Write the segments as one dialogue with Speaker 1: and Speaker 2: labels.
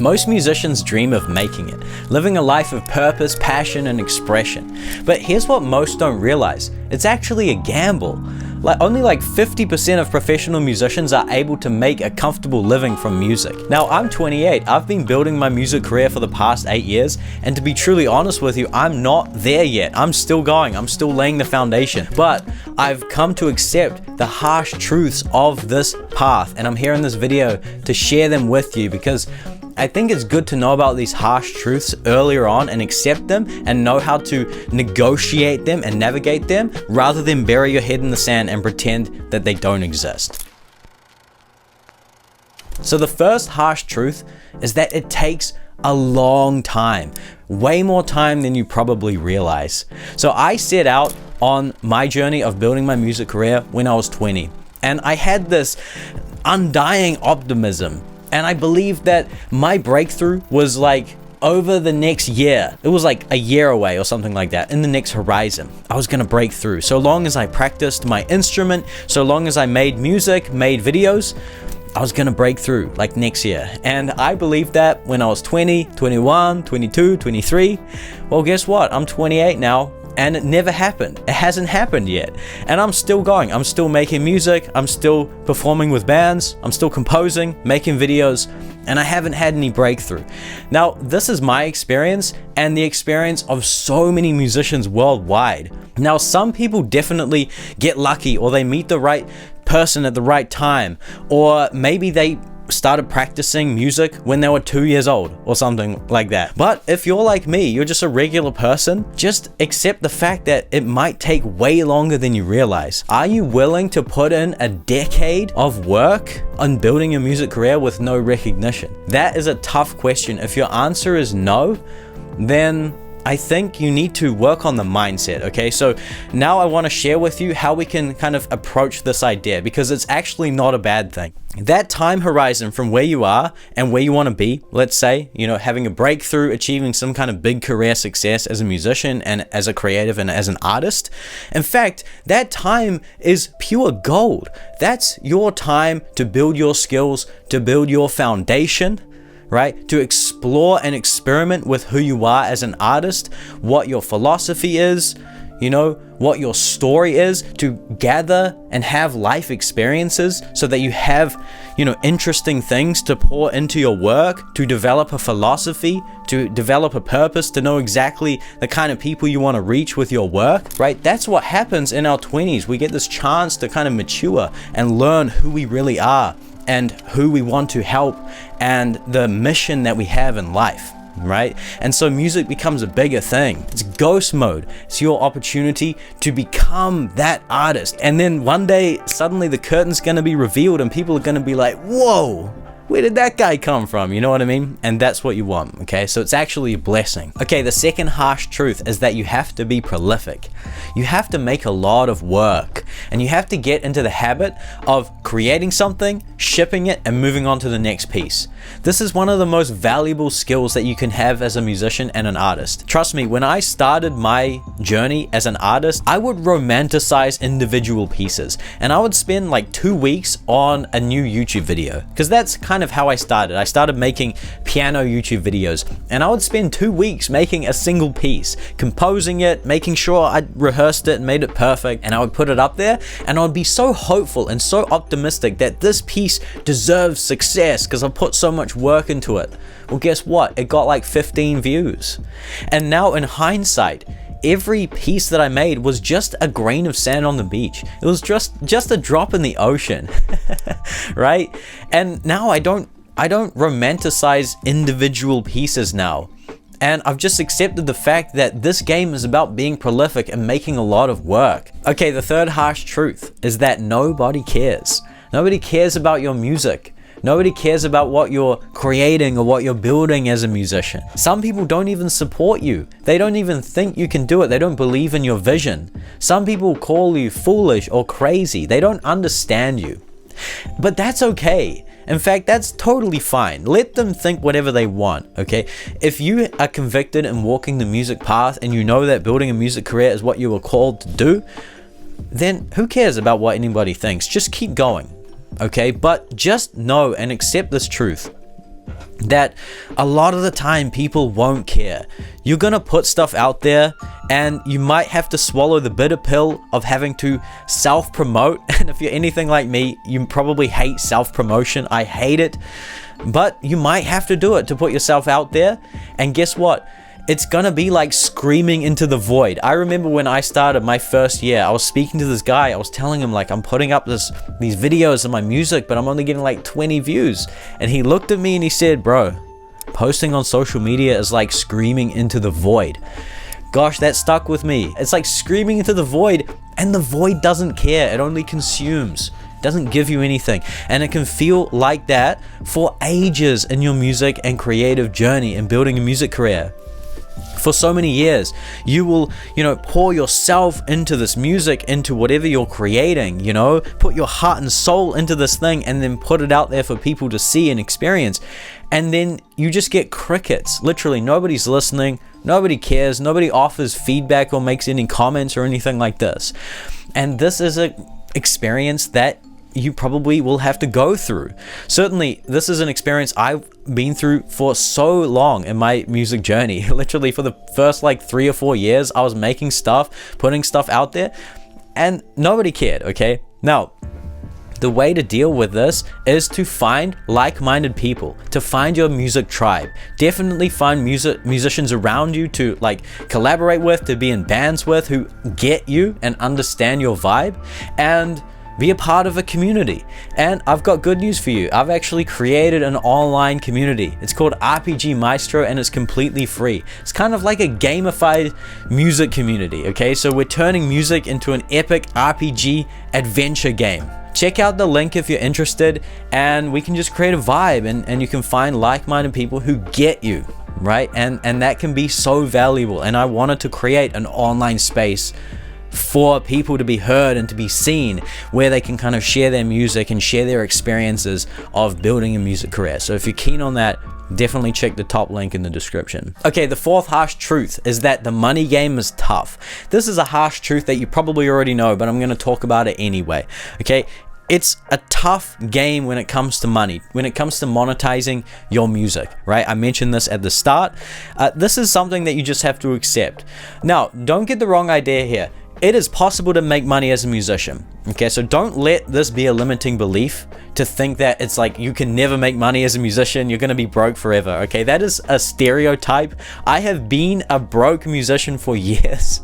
Speaker 1: Most musicians dream of making it, living a life of purpose, passion, and expression. But here's what most don't realize. It's actually a gamble. Only like 50% of professional musicians are able to make a comfortable living from music. Now, I'm 28. I've been building my music career for the past 8 years, and to be truly honest with you, I'm not there yet. I'm still going. I'm still laying the foundation. But I've come to accept the harsh truths of this path, and I'm here in this video to share them with you because I think it's good to know about these harsh truths earlier on and accept them and know how to negotiate them and navigate them rather than bury your head in the sand and pretend that they don't exist. So the first harsh truth is that it takes a long time, way more time than you probably realize. So I set out on my journey of building my music career when I was 20, and I had this undying optimism. And I believed that my breakthrough was like over the next year. It was like a year away or something like that, in the next horizon. I was gonna break through. So long as I practiced my instrument, so long as I made music, made videos, I was gonna break through like next year. And I believed that when I was 20, 21, 22, 23. Well, guess what? I'm 28 now. And it never happened. It hasn't happened yet. And I'm still going. I'm still making music. I'm still performing with bands. I'm still composing, making videos, and I haven't had any breakthrough. Now, this is my experience and the experience of so many musicians worldwide. Now, some people definitely get lucky, or they meet the right person at the right time, or maybe they started practicing music when they were 2 years old or something like that. But if you're like me, you're just a regular person, just accept the fact that it might take way longer than you realize. Are you willing to put in a decade of work on building your music career with no recognition? That is a tough question. If your answer is no, then I think you need to work on the mindset, okay? So now I want to share with you how we can kind of approach this idea, because it's actually not a bad thing. That time horizon from where you are and where you want to be, let's say, having a breakthrough, achieving some kind of big career success as a musician and as a creative and as an artist. In fact, that time is pure gold. That's your time to build your skills, to build your foundation, right? To explore and experiment with who you are as an artist, what your philosophy is, what your story is, to gather and have life experiences so that you have, interesting things to pour into your work, to develop a philosophy, to develop a purpose, to know exactly the kind of people you want to reach with your work, right? That's what happens in our 20s. We get this chance to kind of mature and learn who we really are and who we want to help and the mission that we have in life, right? And so music becomes a bigger thing. It's ghost mode. It's your opportunity to become that artist. And then one day, suddenly the curtain's gonna be revealed and people are gonna be like, whoa, where did that guy come from? You know what I mean? And that's what you want, okay? So it's actually a blessing. Okay, the second harsh truth is that you have to be prolific. You have to make a lot of work, and you have to get into the habit of creating something, shipping it, and moving on to the next piece. This is one of the most valuable skills that you can have as a musician and an artist. Trust me, when I started my journey as an artist, I would romanticize individual pieces, and I would spend like 2 weeks on a new YouTube video, because that's kind of how I started. I started making piano YouTube videos, and I would spend 2 weeks making a single piece, composing it, making sure I rehearsed it and made it perfect, and I would put it up there, and I would be so hopeful and so optimistic that this piece deserves success because I put so much work into it. Well, guess what? It got like 15 views. And now in hindsight, every piece that I made was just a grain of sand on the beach. It was just a drop in the ocean, right? And now I don't romanticize individual pieces now. And I've just accepted the fact that this game is about being prolific and making a lot of work. Okay, the third harsh truth is that nobody cares. Nobody cares about your music. Nobody cares about what you're creating or what you're building as a musician. Some people don't even support you. They don't even think you can do it. They don't believe in your vision. Some people call you foolish or crazy. They don't understand you. But that's okay. In fact, that's totally fine. Let them think whatever they want, okay? If you are convicted in walking the music path and you know that building a music career is what you were called to do, then who cares about what anybody thinks? Just keep going, okay? But just know and accept this truth. that a lot of the time people won't care. You're gonna put stuff out there and you might have to swallow the bitter pill of having to self-promote. And if you're anything like me, you probably hate self-promotion. I hate it, but you might have to do it to put yourself out there. And guess what? It's gonna be like screaming into the void. I remember when I started my first year, I was speaking to this guy. I was telling him, like, I'm putting up these videos of my music, but I'm only getting like 20 views. And he looked at me and he said, bro, posting on social media is like screaming into the void. Gosh, that stuck with me. It's like screaming into the void, and the void doesn't care. It only consumes. Doesn't give you anything. And it can feel like that for ages in your music and creative journey and building a music career. For so many years, you will, pour yourself into this music, into whatever you're creating, put your heart and soul into this thing, and then put it out there for people to see and experience. And then you just get crickets. Literally, nobody's listening, nobody cares, nobody offers feedback or makes any comments or anything like this. And this is an experience that you probably will have to go through. Certainly, this is an experience I've been through for so long in my music journey. Literally, for the first like 3 or 4 years, I was making stuff, putting stuff out there, and nobody cared, okay? Now, the way to deal with this is to find like-minded people, to find your music tribe. Definitely find musicians around you to like collaborate with, to be in bands with, who get you and understand your vibe, and be a part of a community. And I've got good news for you. I've actually created an online community. It's called RPG Maestro, and it's completely free. It's kind of like a gamified music community, okay? So we're turning music into an epic RPG adventure game. Check out the link if you're interested, and we can just create a vibe, and you can find like-minded people who get you, right? And that can be so valuable. And I wanted to create an online space for people to be heard and to be seen, where they can kind of share their music and share their experiences of building a music career. So if you're keen on that, definitely check the top link in the description. Okay, the fourth harsh truth is that the money game is tough. This is a harsh truth that you probably already know, but I'm going to talk about it anyway. Okay, it's a tough game when it comes to money, when it comes to monetizing your music, right? I mentioned this at the start. This is something that you just have to accept. Now, don't get the wrong idea here. It is possible to make money as a musician, okay? So don't let this be a limiting belief to think that it's like you can never make money as a musician, you're gonna be broke forever, okay? That is a stereotype. I have been a broke musician for years.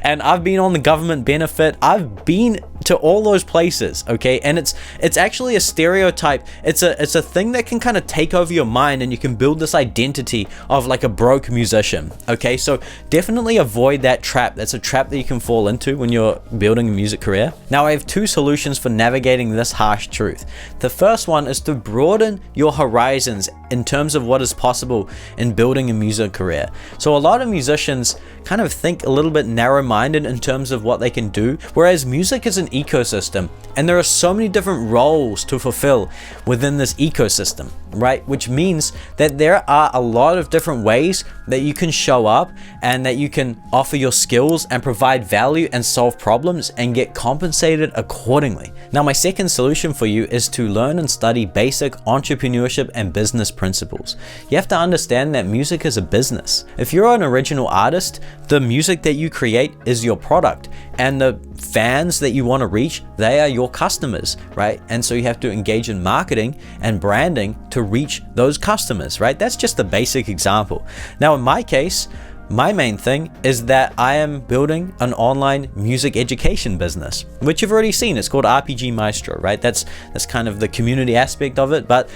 Speaker 1: And I've been on the government benefit. I've been to all those places, okay? And it's actually a stereotype. It's a thing that can kind of take over your mind, and you can build this identity of like a broke musician, okay? So definitely avoid that trap. That's a trap that you can fall into when you're building a music career. Now, I have 2 solutions for navigating this harsh truth. The first one is to broaden your horizons in terms of what is possible in building a music career. So a lot of musicians kind of think a little bit narrow-minded in terms of what they can do, whereas music is an ecosystem, and there are so many different roles to fulfill within this ecosystem, right? Which means that there are a lot of different ways that you can show up and that you can offer your skills and provide value and solve problems and get compensated accordingly. Now, my second solution for you is to learn and study basic entrepreneurship and business principles. You have to understand that music is a business. If you're an original artist, the music that you create is your product, and the fans that you want to reach, they are your customers, right? And so you have to engage in marketing and branding to reach those customers, right? That's just a basic example. Now, in my case, my main thing is that I am building an online music education business, which you've already seen. It's called RPG Maestro, right? That's kind of the community aspect of it, but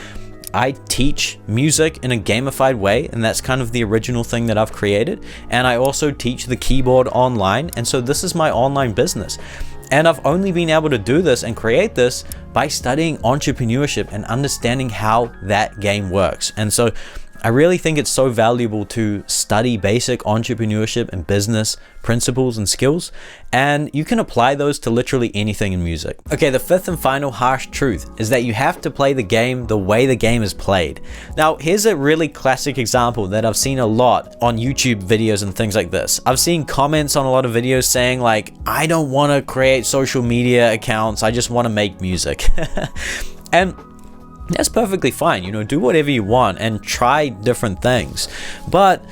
Speaker 1: I teach music in a gamified way, and that's kind of the original thing that I've created. And I also teach the keyboard online, and so this is my online business. And I've only been able to do this and create this by studying entrepreneurship and understanding how that game works. And so I really think it's so valuable to study basic entrepreneurship and business principles and skills, and you can apply those to literally anything in music. Okay, the fifth and final harsh truth is that you have to play the game the way the game is played. Now, here's a really classic example that I've seen a lot on YouTube videos and things like this. I've seen comments on a lot of videos saying like, I don't want to create social media accounts, I just want to make music. And That's perfectly fine. You know, do whatever you want and try different things. But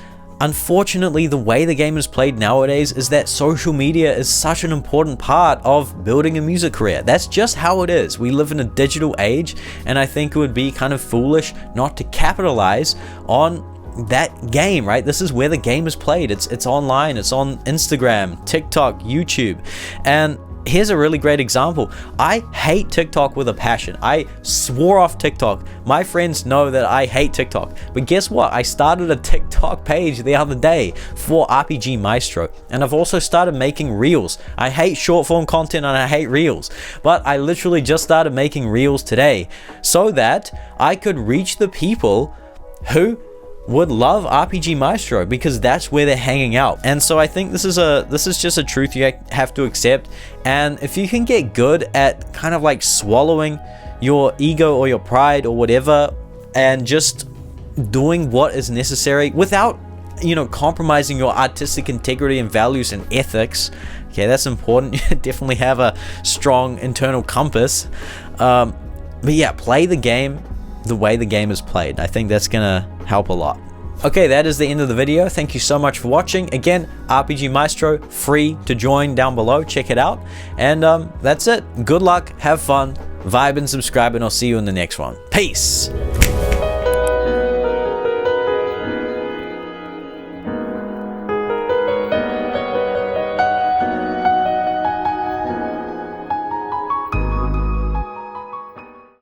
Speaker 1: unfortunately, the way the game is played nowadays is that social media is such an important part of building a music career. That's just how it is. We live in a digital age, and I think it would be kind of foolish not to capitalize on that game, right? This is where the game is played. It's online, it's on Instagram, TikTok, YouTube. And here's a really great example. I hate TikTok with a passion. I swore off TikTok. My friends know that I hate TikTok. But guess what? I started a TikTok page the other day for RPG Maestro. And I've also started making reels. I hate short form content and I hate reels. But I literally just started making reels today so that I could reach the people who would love RPG Maestro, because that's where they're hanging out. And so I think this is just a truth you have to accept. And if you can get good at kind of like swallowing your ego or your pride or whatever, and just doing what is necessary without, you know, compromising your artistic integrity and values and ethics. Okay, that's important. You definitely have a strong internal compass. But yeah, play the game the way the game is played. I think that's gonna help a lot. Okay, that is the end of the video. Thank you so much for watching. Again, RPG Maestro, free to join down below. Check it out. And that's it. Good luck, have fun, vibe and subscribe, and I'll see you in the next one. Peace!